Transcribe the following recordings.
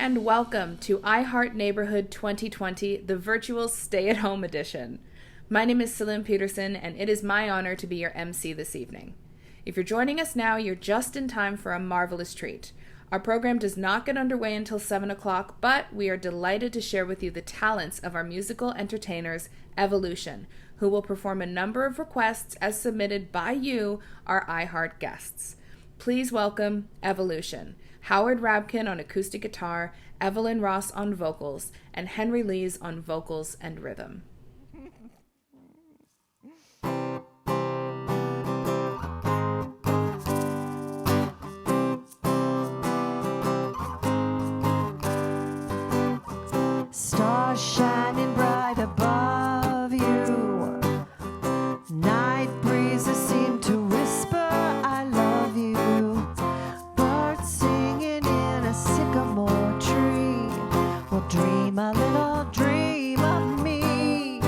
and welcome to iHeart Neighborhood 2020, the virtual stay-at-home edition. My name is Celine Peterson, and it is my honor to be your MC this evening. If you're joining us now, you're just in time for a marvelous treat. Our program does not get underway until 7 o'clock, but we are delighted to share with you the talents of our musical entertainers, Evolution, who will perform a number of requests as submitted by you, our iHeart guests. Please welcome Evolution. Howard Rabkin on acoustic guitar, Evelyn Ross on vocals, and Henry Lees on vocals and rhythm. Stars shining bright above you. Night breezes seem to whisper, I love you. Birds singing in a sycamore tree. We'll dream a little dream of me.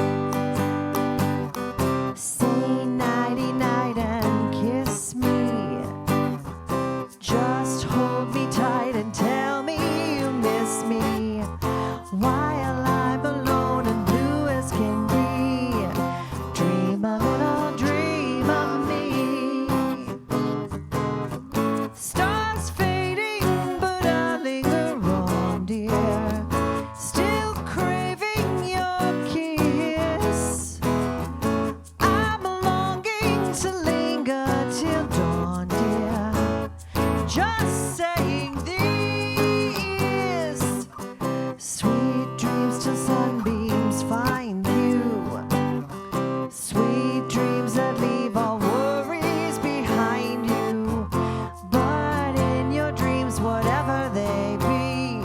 Say nighty night and kiss me. Just hold me tight and tell me you miss me. While I'm alone and blue as can be, dream a little dream of me. Stars fading, but I linger on, dear, still craving your kiss. I'm longing to linger till dawn, dear, just saying this. Sweet dreams till sunbeams find you. Sweet dreams that leave all worries behind you. But in your dreams, whatever they be,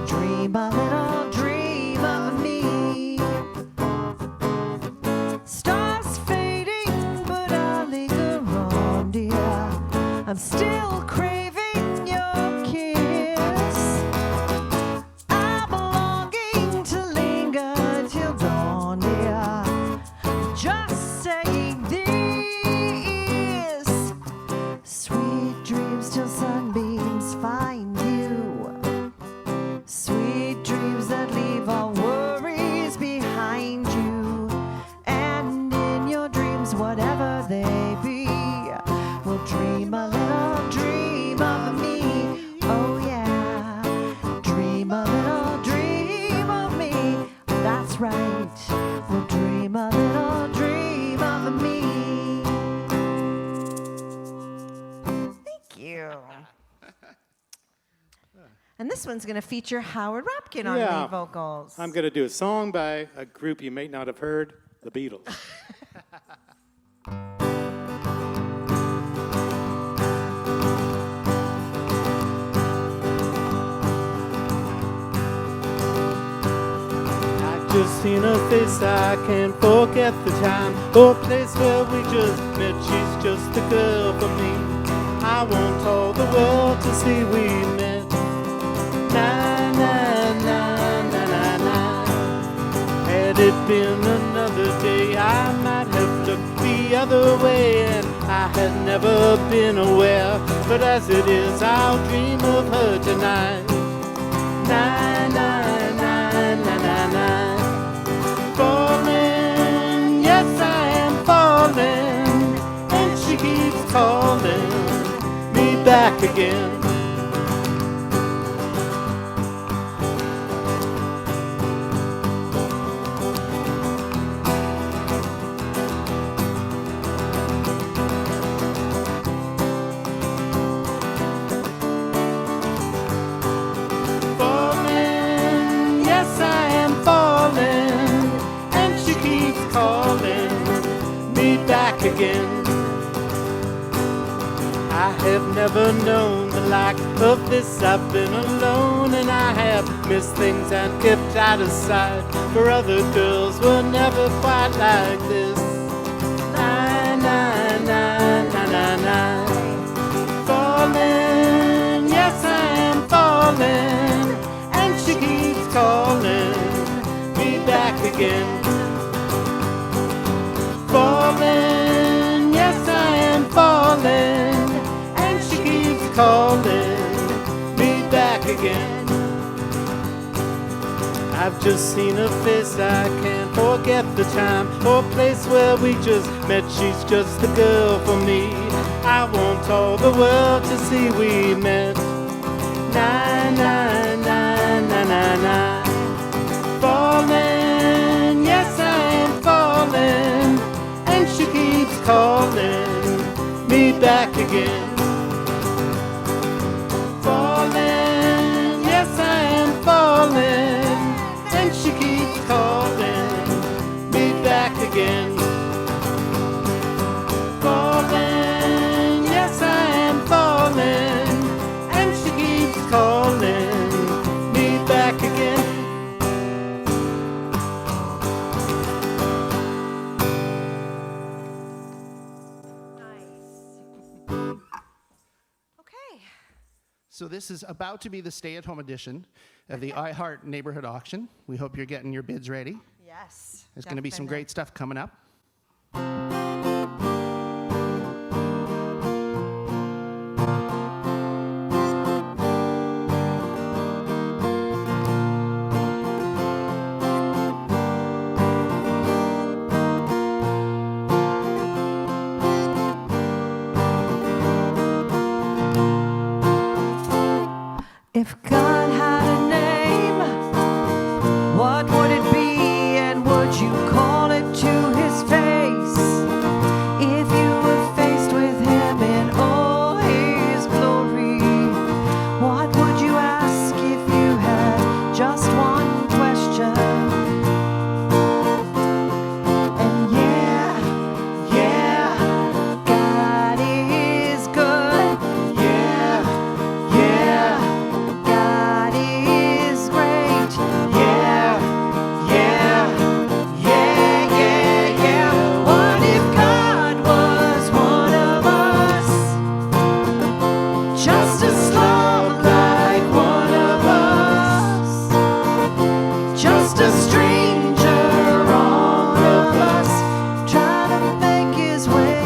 dream a little dream of me. Stars fading, but I linger on, dear. I'm still craving your kiss. I'm longing to linger till dawn, dear, just saying this. Sweet dreams till sunbeams find you. Sweet dreams that leave all worries behind you. And in your dreams, whatever they be, we'll dream a little dream of me. Oh yeah, dream a little dream of me. That's right, we'll dream a little dream of me. Thank you. And this one's going to feature Howard Rabkin on lead vocals. I'm going to do a song by a group you may not have heard, the Beatles. I've just seen her face, I can't forget the time or place where we just met. She's just the girl for me. I want all the world to see we met. Na na na na na na. Had it been another day, I might have looked the other way, and I had never been aware. But as it is, I'll dream of her tonight. Na na na na na na. Falling, yes I am falling, and she keeps calling me back again. Falling, yes I am falling, and she keeps calling me back again. I have never known the like of this. I've been alone and I have missed things and kept out of sight. For other girls were never quite like this. Na na na na na na. Falling, yes I am falling, and she keeps calling me back again. Falling, yes I am falling, and she keeps calling me back again. I've just seen her face, I can't forget the time or place where we just met. She's just the girl for me. I want all the world to see we met. Na na na na na na. Falling, yes I am falling, and she keeps calling me back again. Falling, yes I am falling, and she keeps calling me back again. Falling, yes I am falling, and she keeps calling me back again. Okay. So this is about to be the stay-at-home edition of the iHeart Neighborhood Auction. We hope you're getting your bids ready. Yes. There's going to be some great stuff coming up. If God had a name, what would it be, and would you call it to his face? If you were faced with him in all his glory, what would you ask if you had just one question? And yeah, God is good. Yeah, God is great. Yeah. What if God was one of us? Just a slum like one of us. Just a stranger on a bus, trying to make his way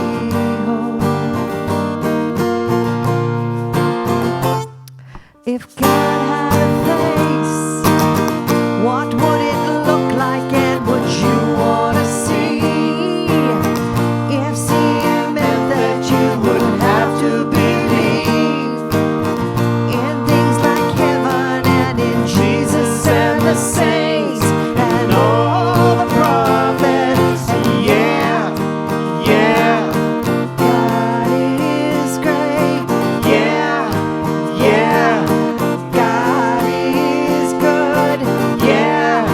home. If God had a face, what would it look like, and would you want to see? If seeing meant that you wouldn't have to believe in things like heaven and in Jesus and the saints and all the prophets. And yeah, God is great. Yeah, God is good. Yeah,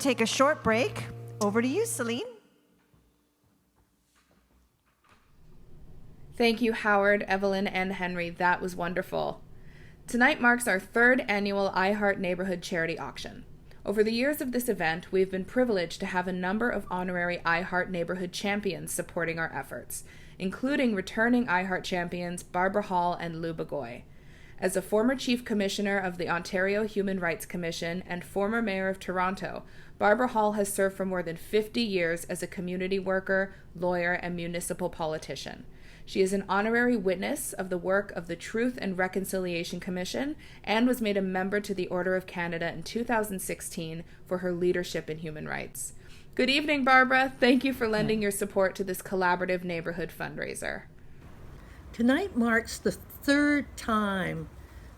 take a short break. Over to you, Celine. Thank you, Howard, Evelyn, and Henry. That was wonderful. Tonight marks our third annual iHeart Neighborhood Charity Auction. Over the years of this event, we've been privileged to have a number of honorary iHeart Neighborhood champions supporting our efforts, including returning iHeart champions Barbara Hall and Lou Bagoy. As a former Chief Commissioner of the Ontario Human Rights Commission and former Mayor of Toronto, Barbara Hall has served for more than 50 years as a community worker, lawyer, and municipal politician. She is an honorary witness of the work of the Truth and Reconciliation Commission and was made a member to the Order of Canada in 2016 for her leadership in human rights. Good evening, Barbara. Thank you for lending your support to this collaborative neighborhood fundraiser. Tonight marks the third time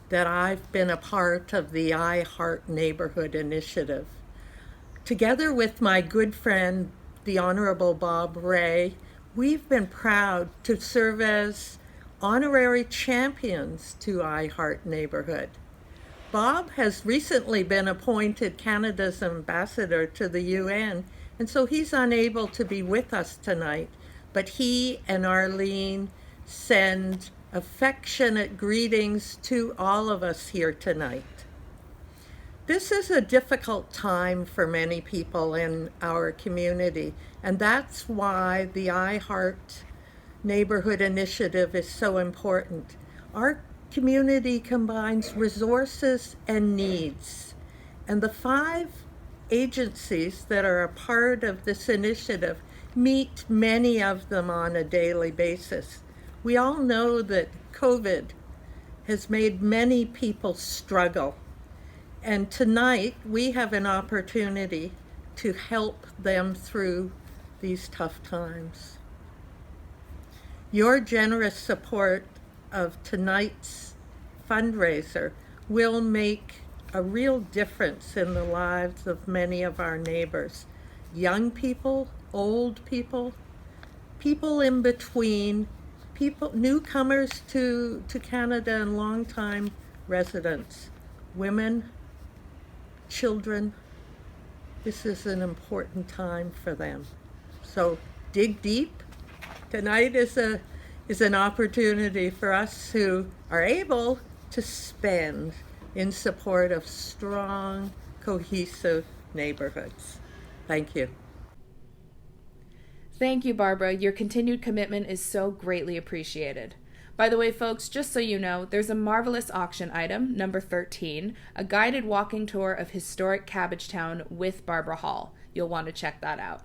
that I've been a part of the iHeart Neighborhood Initiative. Together with my good friend, the Honorable Bob Ray, we've been proud to serve as honorary champions to iHeart Neighborhood. Bob has recently been appointed Canada's ambassador to the UN, and so he's unable to be with us tonight, but he and Arlene send affectionate greetings to all of us here tonight. This is a difficult time for many people in our community, and that's why the iHeart Neighborhood Initiative is so important. Our community combines resources and needs, and the 5 agencies that are a part of this initiative meet many of them on a daily basis. We all know that COVID has made many people struggle. And tonight, we have an opportunity to help them through these tough times. Your generous support of tonight's fundraiser will make a real difference in the lives of many of our neighbors. Young people, old people, people in between, people, newcomers to Canada and longtime residents, women, children. This is an important time for them. So dig deep. Tonight is an opportunity for us who are able to spend in support of strong, cohesive neighborhoods. Thank you. Thank you, Barbara. Your continued commitment is so greatly appreciated. By the way, folks, just so you know, there's a marvelous auction item, number 13, a guided walking tour of historic Cabbagetown with Barbara Hall. You'll want to check that out.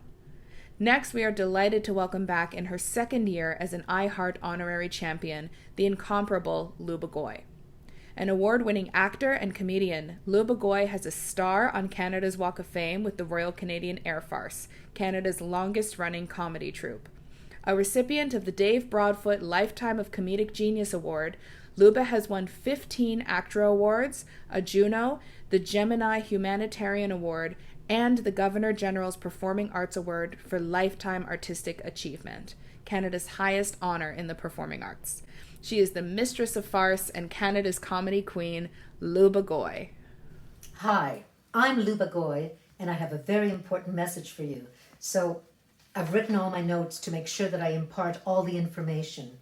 Next, we are delighted to welcome back in her second year as an iHeart honorary champion, the incomparable Lou Bagoy. An award-winning actor and comedian, Lou Bagoy has a star on Canada's Walk of Fame with the Royal Canadian Air Farce, Canada's longest-running comedy troupe. A recipient of the Dave Broadfoot Lifetime of Comedic Genius Award, Luba has won 15 ACTRA Awards, a Juno, the Gemini Humanitarian Award, and the Governor General's Performing Arts Award for Lifetime Artistic Achievement, Canada's highest honor in the performing arts. She is the mistress of farce and Canada's comedy queen, Lou Bagoy. Hi, I'm Lou Bagoy, and I have a very important message for you. So I've written all my notes to make sure that I impart all the information.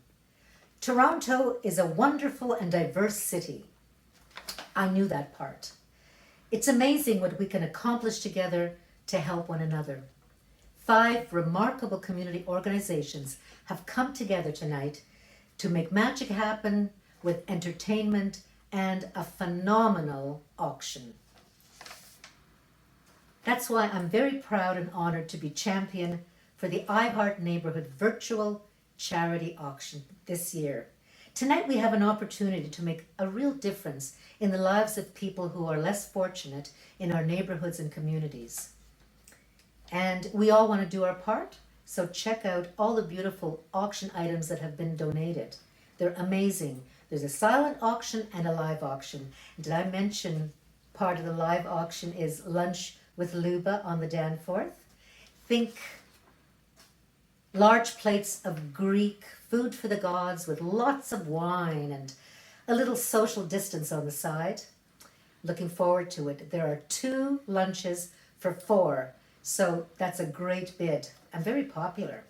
Toronto is a wonderful and diverse city. I knew that part. It's amazing what we can accomplish together to help one another. 5 remarkable community organizations have come together tonight to make magic happen with entertainment and a phenomenal auction. That's why I'm very proud and honored to be champion for the iHeart Neighborhood Virtual Charity Auction this year. Tonight we have an opportunity to make a real difference in the lives of people who are less fortunate in our neighborhoods and communities. And we all want to do our part, so check out all the beautiful auction items that have been donated. They're amazing. There's a silent auction and a live auction. Did I mention part of the live auction is Lunch with Luba on the Danforth? Think large plates of Greek food for the gods with lots of wine and a little social distance on the side. Looking forward to it. There are 2 lunches for 4. So that's a great bid and very popular.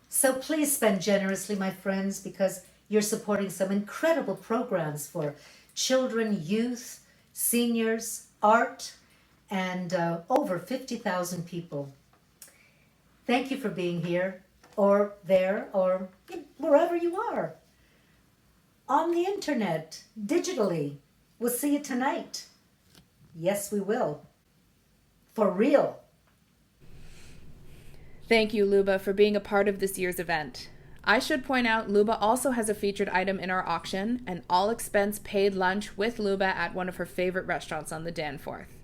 So please spend generously, my friends, because you're supporting some incredible programs for children, youth, seniors, art, and over 50,000 people. Thank you for being here, or there, or wherever you are. On the internet, digitally. We'll see you tonight. Yes, we will. For real. Thank you, Luba, for being a part of this year's event. I should point out Luba also has a featured item in our auction, an all-expense paid lunch with Luba at one of her favorite restaurants on the Danforth.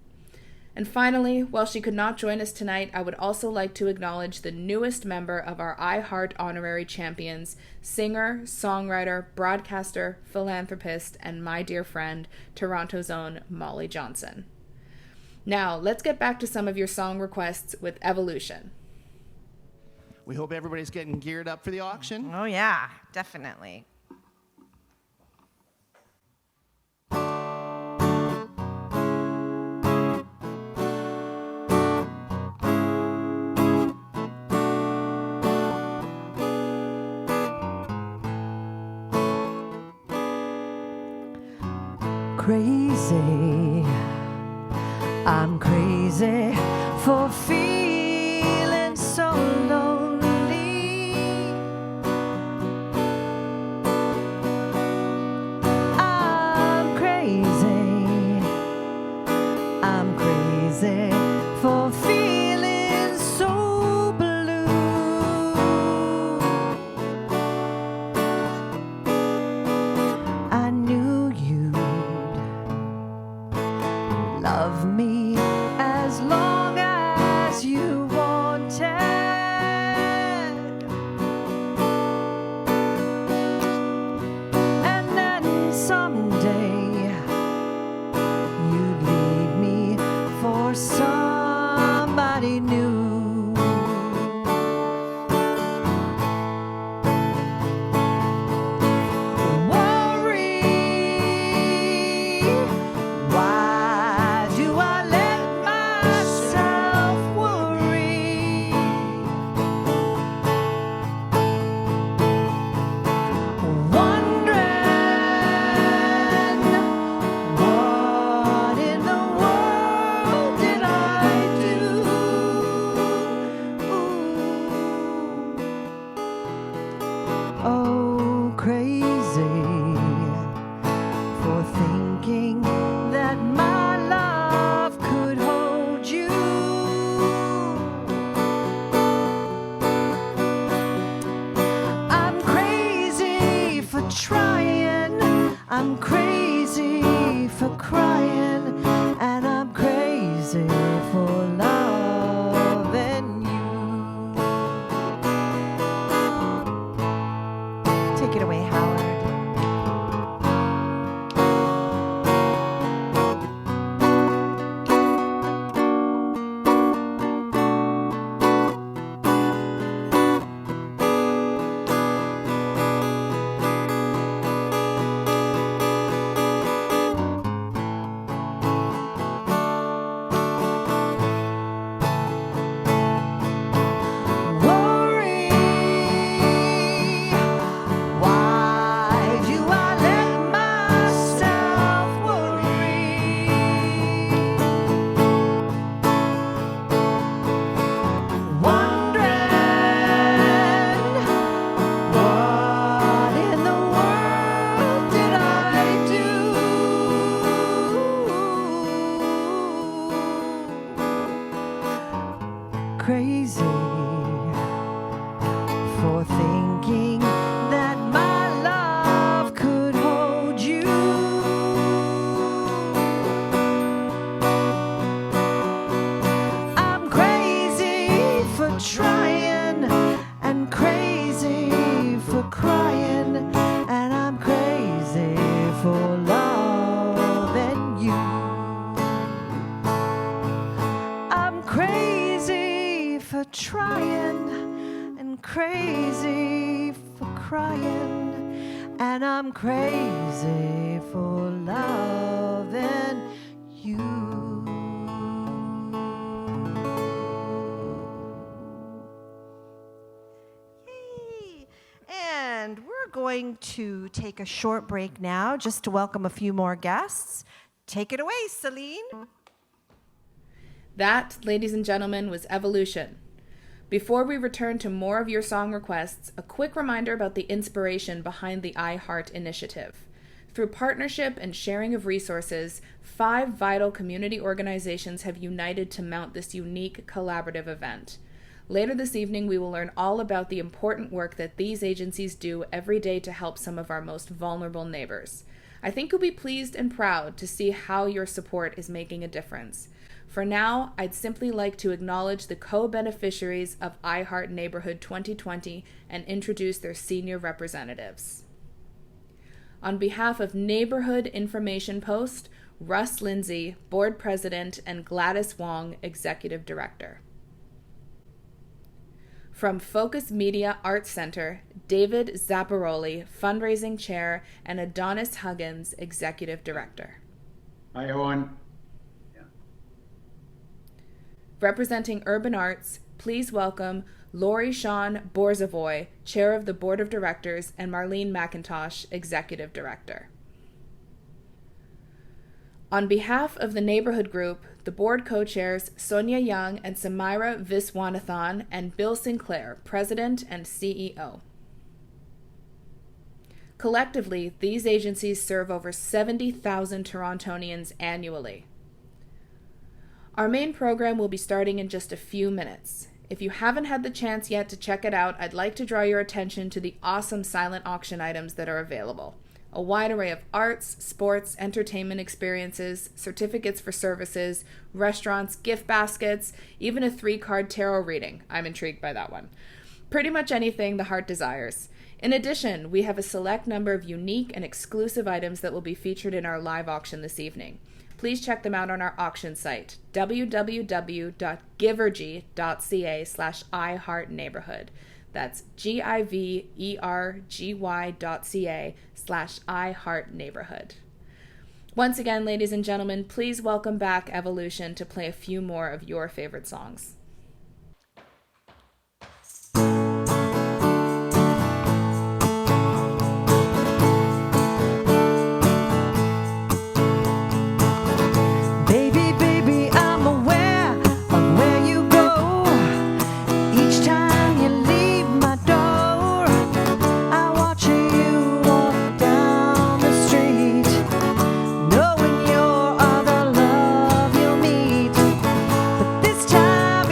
And finally, while she could not join us tonight, I would also like to acknowledge the newest member of our iHeart Honorary Champions, singer, songwriter, broadcaster, philanthropist, and my dear friend, Toronto's own Molly Johnson. Now, let's get back to some of your song requests with Evolution. We hope everybody's getting geared up for the auction. Oh, yeah, definitely. Crazy, I'm crazy for feeling so lonely. I'm crazy for feeling so blue. I knew you'd love me as long as you wanted, and then someday you'd leave me for somebody new. Worry, why do I let myself worry? Wondering, what in the world did I do? Oh, crazy for thinking that my love could hold you. I'm crazy for trying, I'm crazy for crying, and I'm crazy for loving you. Take it away, Howard. Worry, why do I let myself worry? Wondering, what in the world did I do? Crazy for thinking that my love could hold you. I'm crazy for trying and crazy for crying, and I'm crazy for loving you. I'm crazy for trying and crazy for crying, and I'm crazy for loving you. going to take a short break now just to welcome a few more guests. Take it away, Celine. That, ladies and gentlemen, was Evolution. Before we return to more of your song requests, a quick reminder about the inspiration behind the iHeart initiative. Through partnership and sharing of resources, 5 vital community organizations have united to mount this unique collaborative event. Later this evening, we will learn all about the important work that these agencies do every day to help some of our most vulnerable neighbors. I think you'll be pleased and proud to see how your support is making a difference. For now, I'd simply like to acknowledge the co-beneficiaries of iHeart Neighborhood 2020 and introduce their senior representatives. On behalf of Neighborhood Information Post, Russ Lindsay, Board President, and Gladys Wong, Executive Director. From Focus Media Arts Center, David Zapparoli, Fundraising Chair, and Adonis Huggins, Executive Director. Hi, Owen. Representing Urban Arts, please welcome Lori Sean Borzavoy, Chair of the Board of Directors, and Marlene McIntosh, Executive Director. On behalf of the Neighborhood Group, the board co-chairs Sonia Young and Samira Viswanathan and Bill Sinclair, President and CEO. Collectively, these agencies serve over 70,000 Torontonians annually. Our main program will be starting in just a few minutes. If you haven't had the chance yet to check it out, I'd like to draw your attention to the awesome silent auction items that are available. A wide array of arts, sports, entertainment experiences, certificates for services, restaurants, gift baskets, even a 3-card tarot reading. I'm intrigued by that one. Pretty much anything the heart desires. In addition, we have a select number of unique and exclusive items that will be featured in our live auction this evening. Please check them out on our auction site, www.givergy.ca/iHeartNeighborhood. That's givergy.ca/iHeartNeighborhood. Once again, ladies and gentlemen, please welcome back Evolution to play a few more of your favorite songs. Knowing you're all the love you'll meet. But this time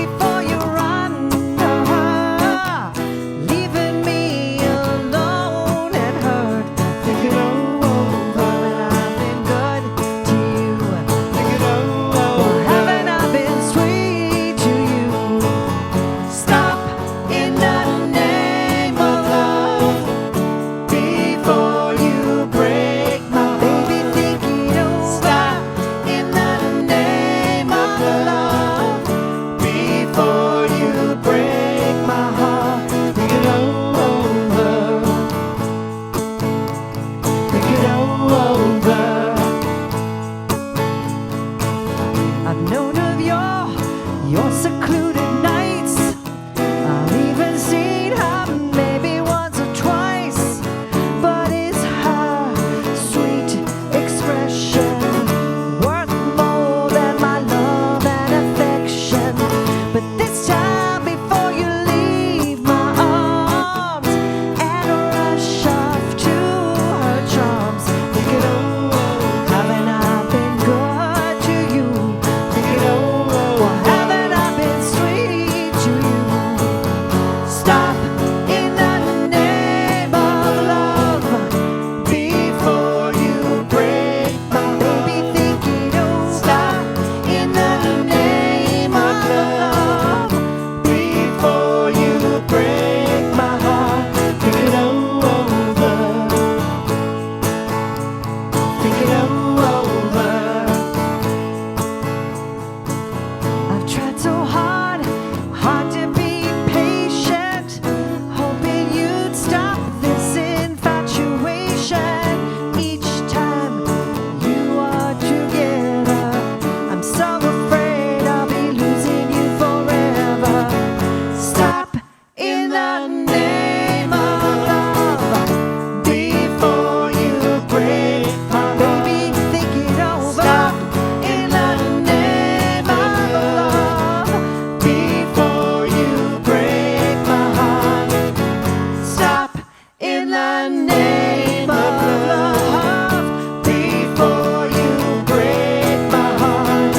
the name of love. Before you break my heart,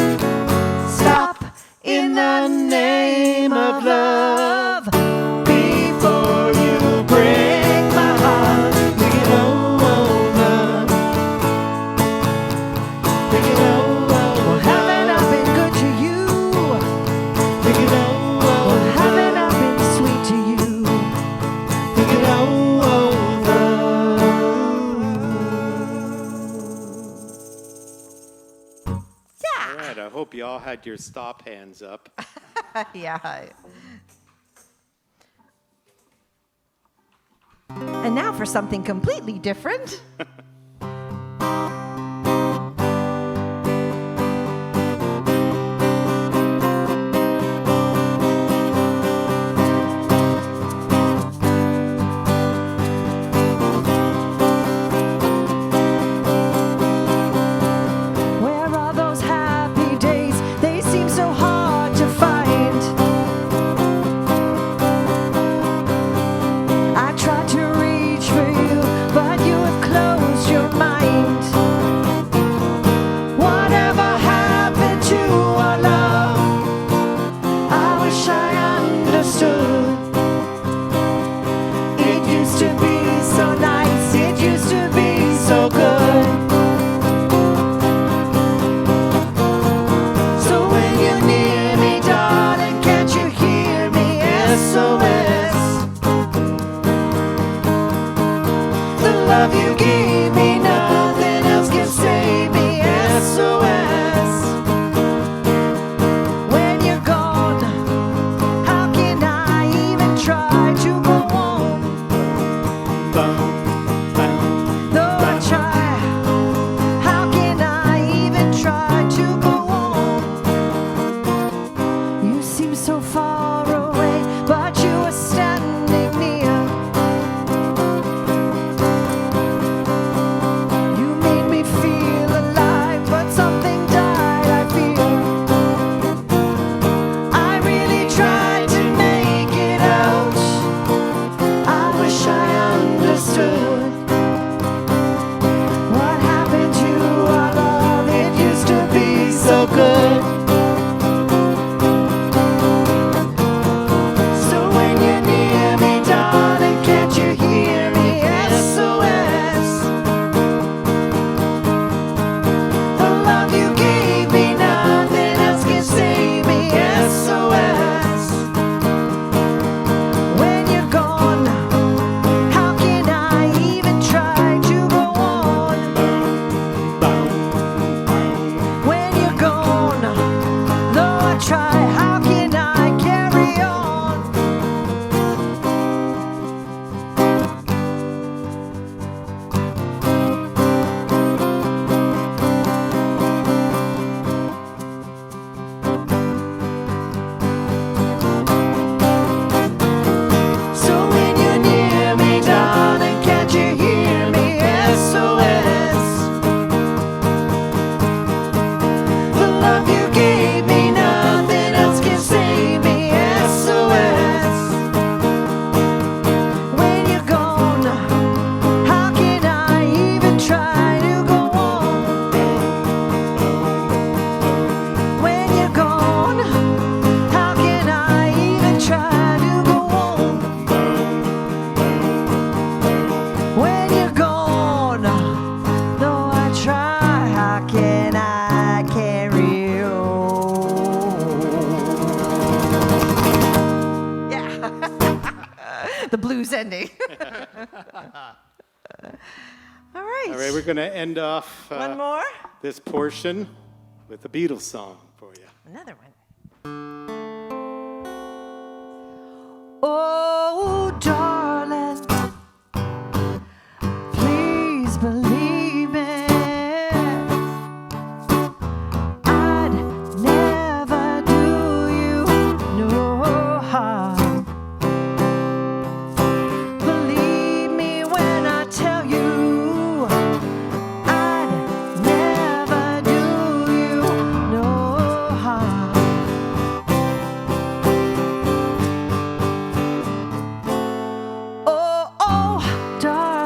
stop in the name of love. Before you break my heart, think it over. Think it over. Well, haven't I been good to you? Think it over. Well, haven't I been sweet to you? Think it over. All right, I hope you all had your stop hands up. Yeah. And now for something completely different. Where are those happy days? They seem so hard to find. I tried to reach for you, but you have closed your mind. Whatever happened to our love? I wish I understood. It used to be so nice, it used to be so good. So when you're near me, darling, can't you hear me? SOS. The love you gave me, nothing else can save me. SOS. When you're gone, how can I even try to go on? Though I try, how can I even try to go on? You seem so far away, but you are standing near. You made me feel alive, but something died, I fear. I really tried to make it out. I wish I understood. What happened to our love? It used to be so good. So when you're near me, darling, can't you hear me? SOS. The love you gave me, nothing else can save me. SOS. When you're gone, how can I even try to go on? When you're gone, though I try, how can I carry on? So when you're near me, darling, can't you hear me? SOS. The love you gave me, nothing else can save me. SOS. When you're gone, how can I even try to go on? When you're gone, how can I even try to go on? When you're gone, though I try, how can I carry on? Yeah. The blues ending. All right. All right, we're going to end off One more. this portion with a Beatles song for you. Another one. Oh, darling, please believe me. I'd never do you no harm. Believe me when I tell you, I'd never do you no harm. Oh, oh, darling.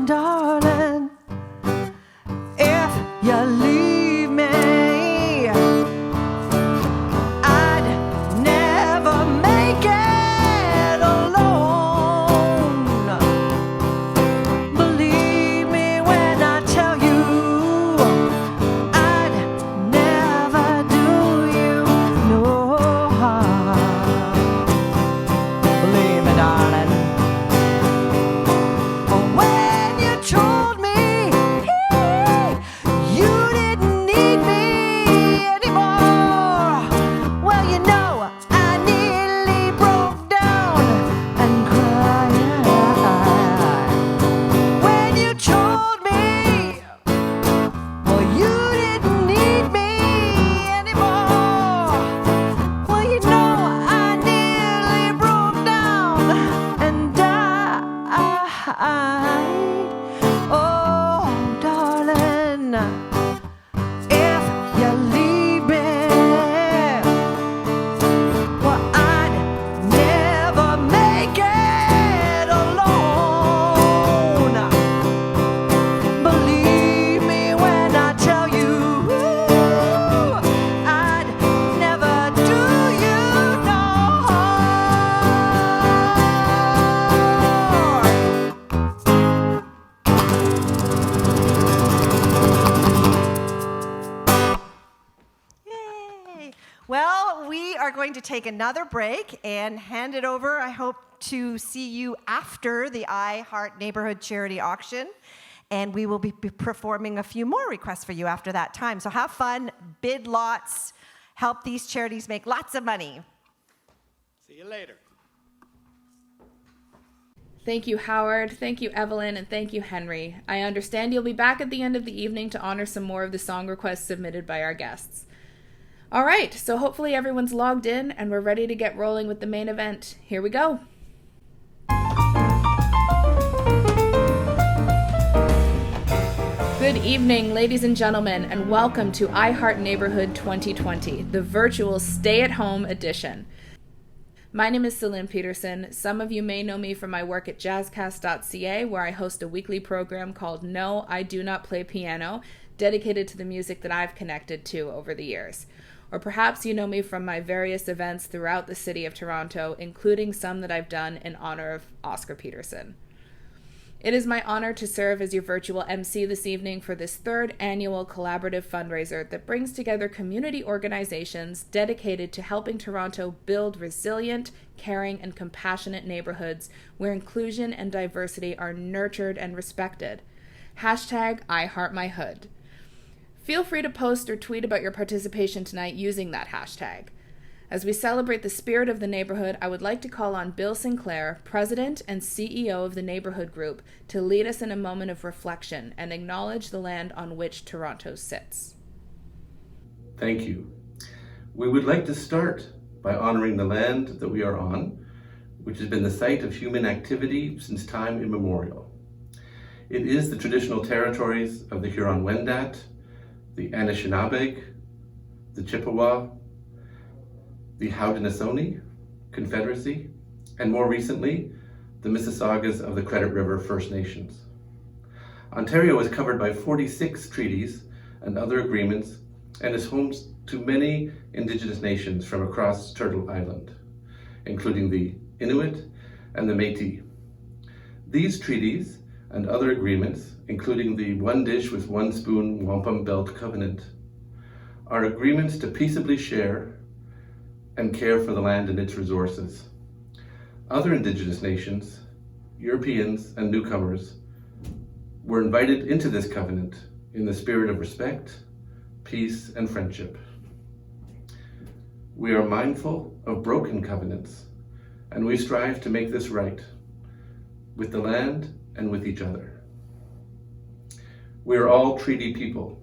darling, if you leave me, I'd never make it alone. Believe me when I tell you, I'd never do you no harm. Believe me, darling. When you told me you didn't need me anymore, well, you know, I nearly broke down and cried. When you told me, well, you didn't need me anymore, well, you know, I nearly broke down and died. Oh, darling, if you leave me, well, I'd never make it alone. Believe me when I tell you, I'd never do you no harm. Yay! Well, we are going to take another break and hand it over. I hope to see you after the I Heart Neighborhood charity auction. And we will be performing a few more requests for you after that time. So have fun, bid lots, help these charities make lots of money. See you later. Thank you, Howard. Thank you, Evelyn. And thank you, Henry. I understand you'll be back at the end of the evening to honor some more of the song requests submitted by our guests. All right, so hopefully everyone's logged in and we're ready to get rolling with the main event. Here we go. Good evening, ladies and gentlemen, and welcome to I Heart Neighborhood 2020, the virtual stay-at-home edition. My name is Celine Peterson. Some of you may know me from my work at jazzcast.ca, where I host a weekly program called No, I Do Not Play Piano, dedicated to the music that I've connected to over the years. Or perhaps you know me from my various events throughout the city of Toronto, including some that I've done in honor of Oscar Peterson. It is my honor to serve as your virtual MC this evening for this third annual collaborative fundraiser that brings together community organizations dedicated to helping Toronto build resilient, caring, and compassionate neighborhoods where inclusion and diversity are nurtured and respected. Hashtag #IHeartMyHood. Feel free to post or tweet about your participation tonight using that hashtag. As we celebrate the spirit of the neighborhood, I would like to call on Bill Sinclair, President and CEO of the Neighborhood Group, to lead us in a moment of reflection and acknowledge the land on which Toronto sits. Thank you. We would like to start by honoring the land that we are on, which has been the site of human activity since time immemorial. It is the traditional territories of the Huron-Wendat, the Anishinaabe, the Chippewa, the Haudenosaunee Confederacy, and more recently, the Mississaugas of the Credit River First Nations. Ontario is covered by 46 treaties and other agreements and is home to many Indigenous nations from across Turtle Island, including the Inuit and the Métis. These treaties and other agreements, including the One Dish with One Spoon Wampum Belt Covenant, are agreements to peaceably share and care for the land and its resources. Other Indigenous nations, Europeans, and newcomers were invited into this covenant in the spirit of respect, peace, and friendship. We are mindful of broken covenants, and we strive to make this right with the land and with each other. We are all treaty people.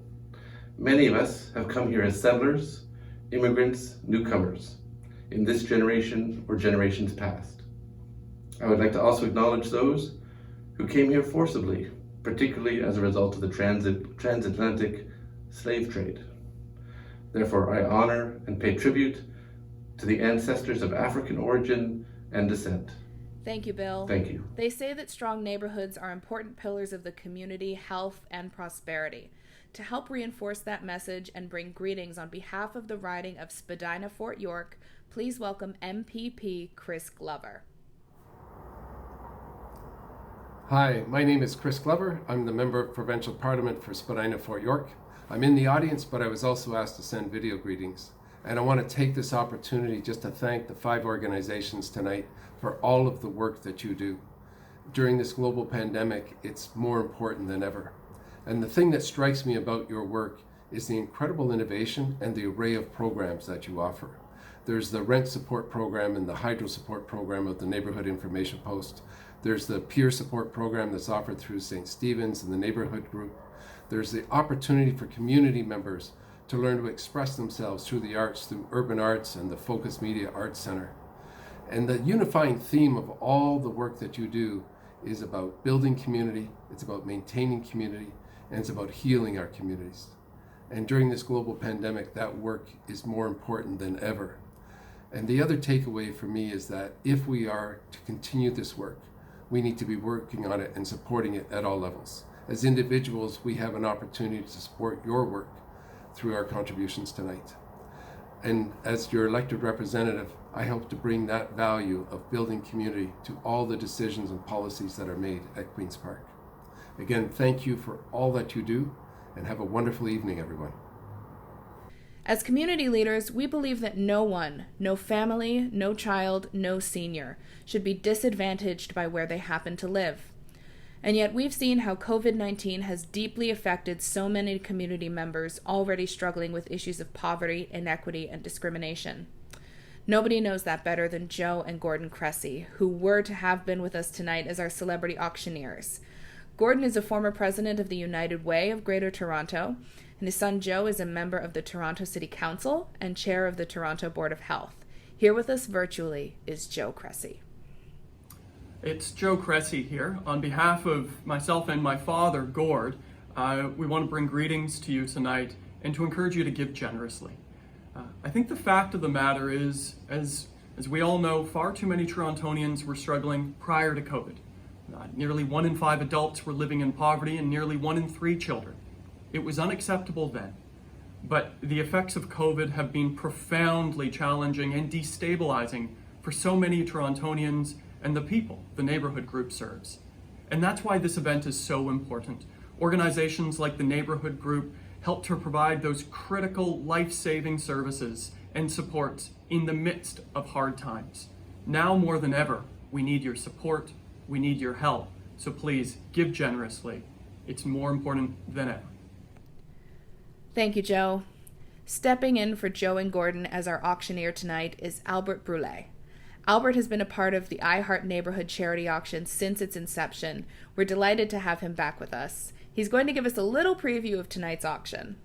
Many of us have come here as settlers, immigrants, newcomers, in this generation or generations past. I would like to also acknowledge those who came here forcibly, particularly as a result of the transatlantic slave trade. Therefore, I honor and pay tribute to the ancestors of African origin and descent Thank you, Bill. Thank you. They say that strong neighborhoods are important pillars of the community, health, and prosperity. To help reinforce that message and bring greetings on behalf of the riding of Spadina-Fort York, please welcome MPP Chris Glover. Hi, my name is Chris Glover. I'm the Member of Provincial Parliament for Spadina-Fort York. I'm in the audience, but I was also asked to send video greetings. And I want to take this opportunity just to thank the 5 organizations tonight for all of the work that you do. During this global pandemic, it's more important than ever. And the thing that strikes me about your work is the incredible innovation and the array of programs that you offer. There's the rent support program and the hydro support program of the Neighborhood Information Post. There's the peer support program that's offered through St. Stephen's and the Neighborhood Group. There's the opportunity for community members to learn to express themselves through the arts, through Urban Arts and the Focus Media Arts Center. And the unifying theme of all the work that you do is about building community, it's about maintaining community, and it's about healing our communities. And during this global pandemic, that work is more important than ever. And the other takeaway for me is that if we are to continue this work, we need to be working on it and supporting it at all levels. As individuals, we have an opportunity to support your work through our contributions tonight. And as your elected representative, I hope to bring that value of building community to all the decisions and policies that are made at Queen's Park. Again, thank you for all that you do, and have a wonderful evening, everyone. As community leaders, we believe that no one, no family, no child, no senior, should be disadvantaged by where they happen to live. And yet we've seen how COVID-19 has deeply affected so many community members already struggling with issues of poverty, inequity, and discrimination. Nobody knows that better than Joe and Gordon Cressy, who were to have been with us tonight as our celebrity auctioneers. Gordon is a former president of the United Way of Greater Toronto, and his son Joe is a member of the Toronto City Council and chair of the Toronto Board of Health. Here with us virtually is Joe Cressy. It's Joe Cressy here. On behalf of myself and my father, Gord, we want to bring greetings to you tonight and to encourage you to give generously. I think the fact of the matter is, as we all know, far too many Torontonians were struggling prior to COVID. Nearly 1 in 5 adults were living in poverty and nearly 1 in 3 children. It was unacceptable then. But the effects of COVID have been profoundly challenging and destabilizing for so many Torontonians and the people the neighborhood group serves. And that's why this event is so important. Organizations like the Neighborhood Group help to provide those critical life-saving services and supports in the midst of hard times. Now more than ever, we need your support, we need your help. So please give generously. It's more important than ever. Thank you, Joe. Stepping in for Joe and Gordon as our auctioneer tonight is Albert Brule. Albert has been a part of the iHeart Neighborhood Charity Auction since its inception. We're delighted to have him back with us. He's going to give us a little preview of tonight's auction.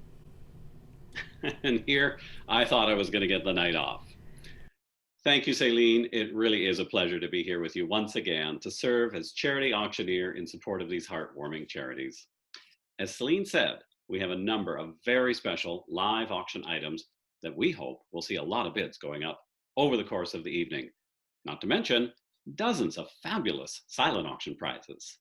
And here, I thought I was going to get the night off. Thank you, Celine. It really is a pleasure to be here with you once again to serve as charity auctioneer in support of these heartwarming charities. As Celine said, we have a number of very special live auction items that we hope will see a lot of bids going up over the course of the evening. Not to mention dozens of fabulous silent auction prizes.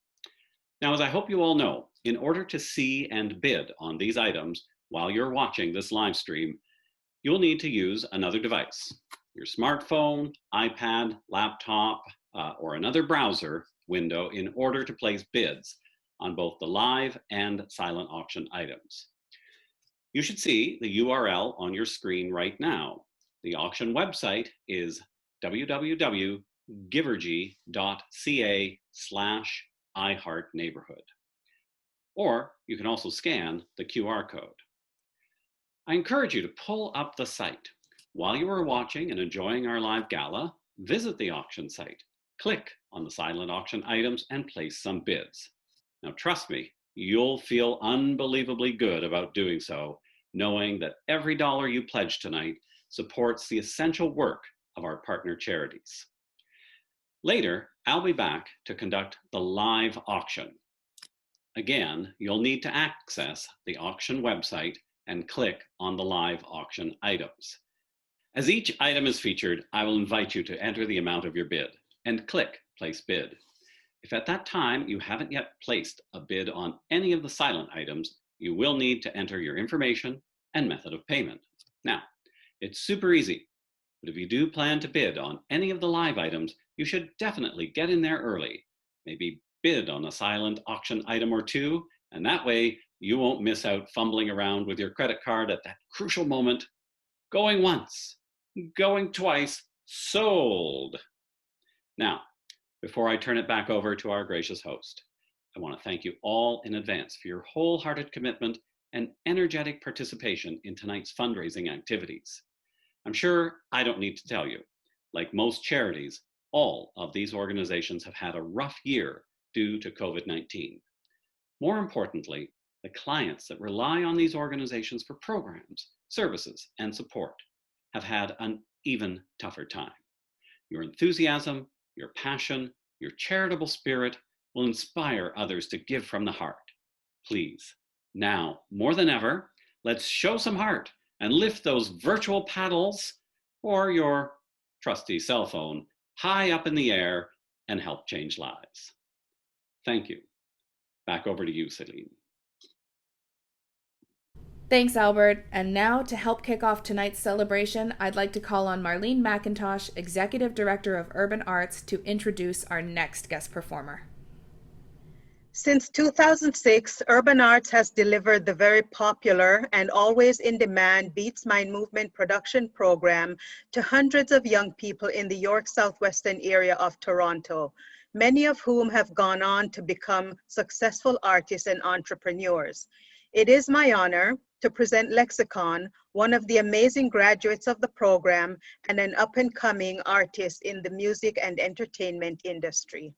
Now, as I hope you all know, in order to see and bid on these items while you're watching this live stream, you'll need to use another device, your smartphone, iPad, laptop, or another browser window in order to place bids on both the live and silent auction items. You should see the URL on your screen right now. The auction website is www.givergy.ca/iHeartNeighborhood. Or you can also scan the QR code. I encourage you to pull up the site. While you are watching and enjoying our live gala, visit the auction site, click on the silent auction items and place some bids. Now trust me, you'll feel unbelievably good about doing so, knowing that every dollar you pledge tonight supports the essential work of our partner charities. Later, I'll be back to conduct the live auction. Again, you'll need to access the auction website and click on the live auction items. As each item is featured, I will invite you to enter the amount of your bid and click place bid. If at that time you haven't yet placed a bid on any of the silent items, you will need to enter your information and method of payment. Now, it's super easy, but if you do plan to bid on any of the live items, you should definitely get in there early. Maybe bid on a silent auction item or two, and that way you won't miss out fumbling around with your credit card at that crucial moment. Going once, going twice, sold. Now, before I turn it back over to our gracious host, I want to thank you all in advance for your wholehearted commitment and energetic participation in tonight's fundraising activities. I'm sure I don't need to tell you, like most charities, all of these organizations have had a rough year due to COVID-19. More importantly, the clients that rely on these organizations for programs, services, and support have had an even tougher time. Your enthusiasm, your passion, your charitable spirit will inspire others to give from the heart. Please, now more than ever, let's show some heart and lift those virtual paddles or your trusty cell phone high up in the air and help change lives. Thank you. Back over to you, Celine. Thanks, Albert. And now, to help kick off tonight's celebration, I'd like to call on Marlene McIntosh, Executive Director of Urban Arts, to introduce our next guest performer. Since 2006, Urban Arts has delivered the very popular and always in demand Beats Mind Movement production program to hundreds of young people in the York Southwestern area of Toronto, many of whom have gone on to become successful artists and entrepreneurs. It is my honor to present Lexicon, one of the amazing graduates of the program and an up-and-coming artist in the music and entertainment industry.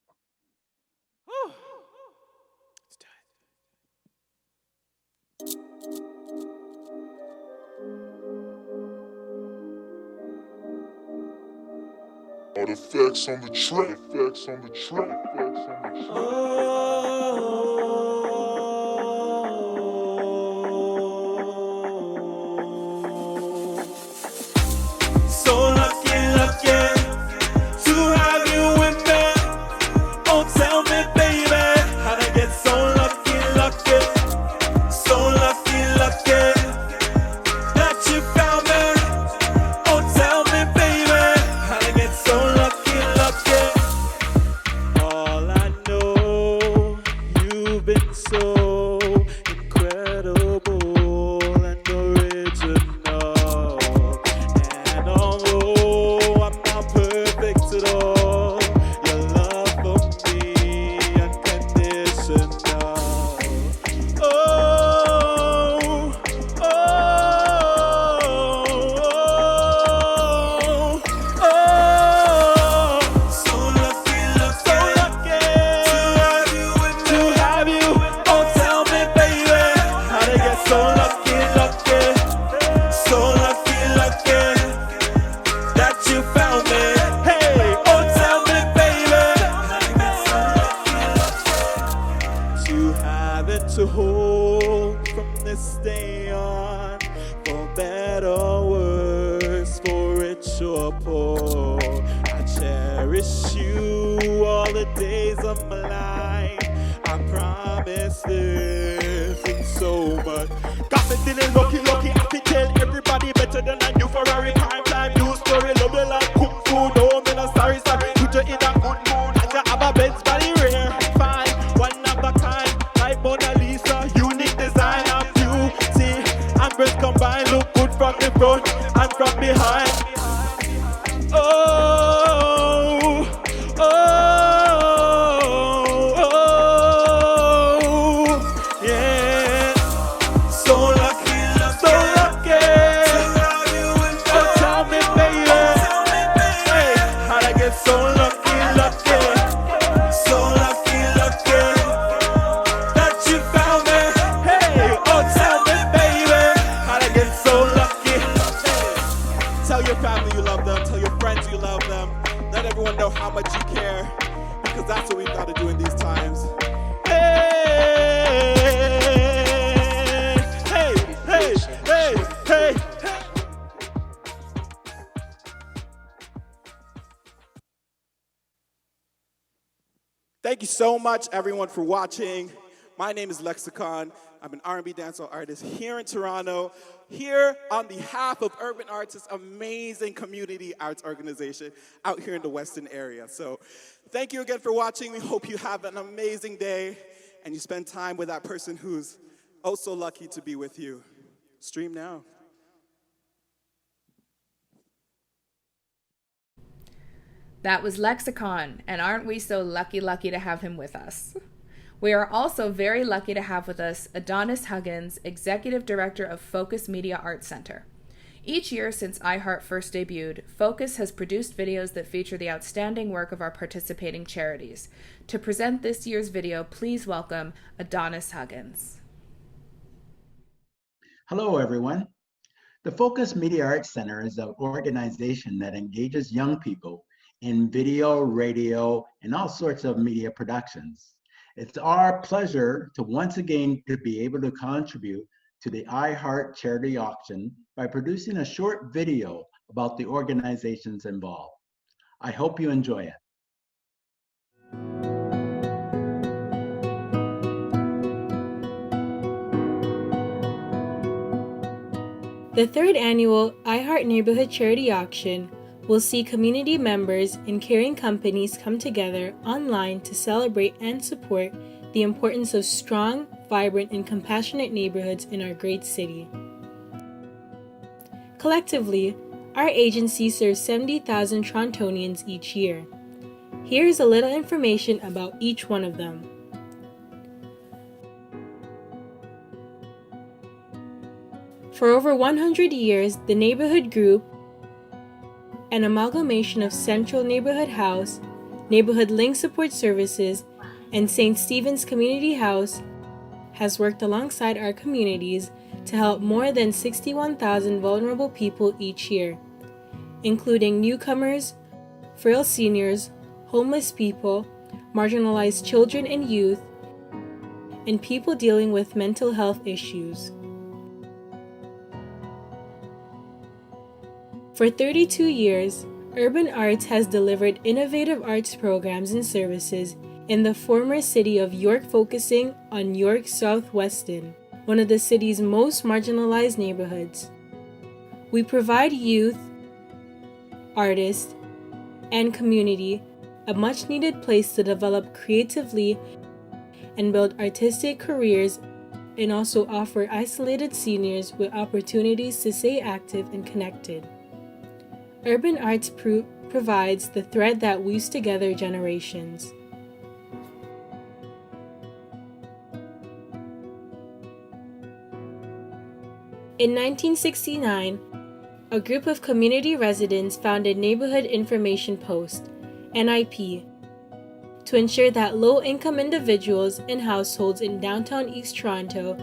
Artifacts on the track, artifacts on the track, artifacts on the track. So lucky, lucky to have you with me. Oh, tell me, baby, how'd I get so lucky, lucky? So lucky, lucky that you found me. Oh, tell me, baby, how'd I get so lucky, lucky? All I know, you've been so incredible and original. And although I'm not perfect at all, your love for me unconditional. Oh, oh, oh, oh. So lucky, lucky to have you. Oh, tell me, baby, how'd I get so lucky, lucky? So lucky, lucky that you found me. Hey, oh, tell me, baby, to have it to hold from this day on, for better or worse, for rich or poor. I cherish you all the days of my life. I promise this and so much. Got me feeling lucky, lucky. I can tell everybody better than I knew. Ferrari, prime time, new story, love you like kung fu. No, me no sorry, sorry. Put you in a good mood. I just have a Benz body rare, fine, one of a kind, like Mona Lisa, unique design of beauty. And breasts combined, look good from the front and from behind. Oh, oh, oh, yeah. So lucky, oh, tell me, baby, hey, how'd I get so lucky, lucky? So lucky, lucky that you found me. Hey, oh, tell me, baby, how'd I get so lucky? Tell your so much, everyone, for watching. My name is Lexicon. I'm an R&B dancehall artist here in Toronto, here on behalf of Urban Arts, this amazing community arts organization out here in the Western area. So thank you again for watching. We hope you have an amazing day and you spend time with that person who's oh so lucky to be with you. Stream now. That was Lexicon, and aren't we so lucky to have him with us? We are also very lucky to have with us Adonis Huggins, Executive Director of Focus Media Arts Center. Each year since iHeart first debuted, Focus has produced videos that feature the outstanding work of our participating charities. To present this year's video, please welcome Adonis Huggins. Hello, everyone. The Focus Media Arts Center is an organization that engages young people in video, radio, and all sorts of media productions. It's our pleasure to once again to be able to contribute to the iHeart charity auction by producing a short video about the organizations involved. I hope you enjoy it. The third annual iHeart Neighborhood Charity Auction will see community members and caring companies come together online to celebrate and support the importance of strong, vibrant, and compassionate neighborhoods in our great city. Collectively, our agency serves 70,000 Torontonians each year. Here is a little information about each one of them. For over 100 years, the Neighborhood Group, an amalgamation of Central Neighborhood House, Neighborhood Link Support Services, and St. Stephen's Community House, has worked alongside our communities to help more than 61,000 vulnerable people each year, including newcomers, frail seniors, homeless people, marginalized children and youth, and people dealing with mental health issues. For 32 years, Urban Arts has delivered innovative arts programs and services in the former city of York, focusing on York South-Weston, one of the city's most marginalized neighborhoods. We provide youth, artists, and community a much-needed place to develop creatively and build artistic careers, and also offer isolated seniors with opportunities to stay active and connected. Urban Arts provides the thread that weaves together generations. In 1969, a group of community residents founded Neighborhood Information Post, NIP, to ensure that low-income individuals and households in downtown East Toronto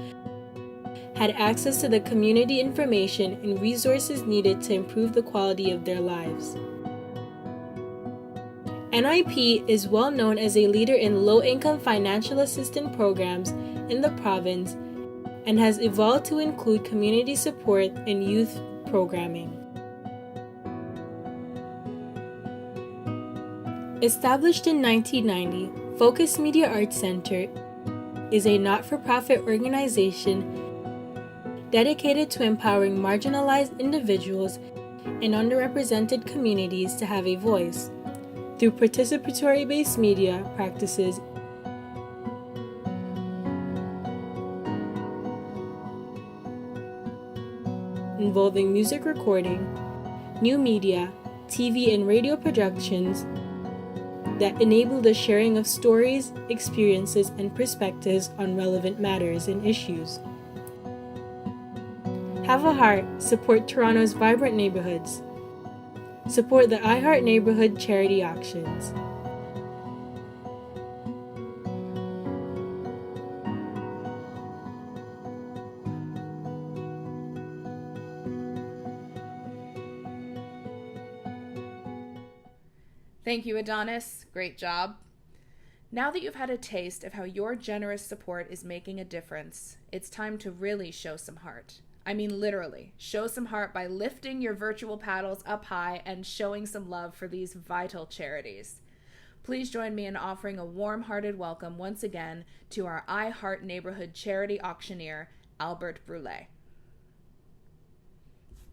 had access to the community information and resources needed to improve the quality of their lives. NIP is well known as a leader in low-income financial assistance programs in the province and has evolved to include community support and youth programming. Established in 1990, Focus Media Arts Center is a not-for-profit organization dedicated to empowering marginalized individuals and underrepresented communities to have a voice through participatory-based media practices involving music recording, new media, TV and radio productions that enable the sharing of stories, experiences, and perspectives on relevant matters and issues. Have a heart, support Toronto's vibrant neighborhoods. Support the iHeart Neighborhood Charity Auctions. Thank you, Adonis. Great job. Now that you've had a taste of how your generous support is making a difference, it's time to really show some heart. I mean, literally, show some heart by lifting your virtual paddles up high and showing some love for these vital charities. Please join me in offering a warm-hearted welcome once again to our I Heart Neighborhood charity auctioneer, Albert Brule.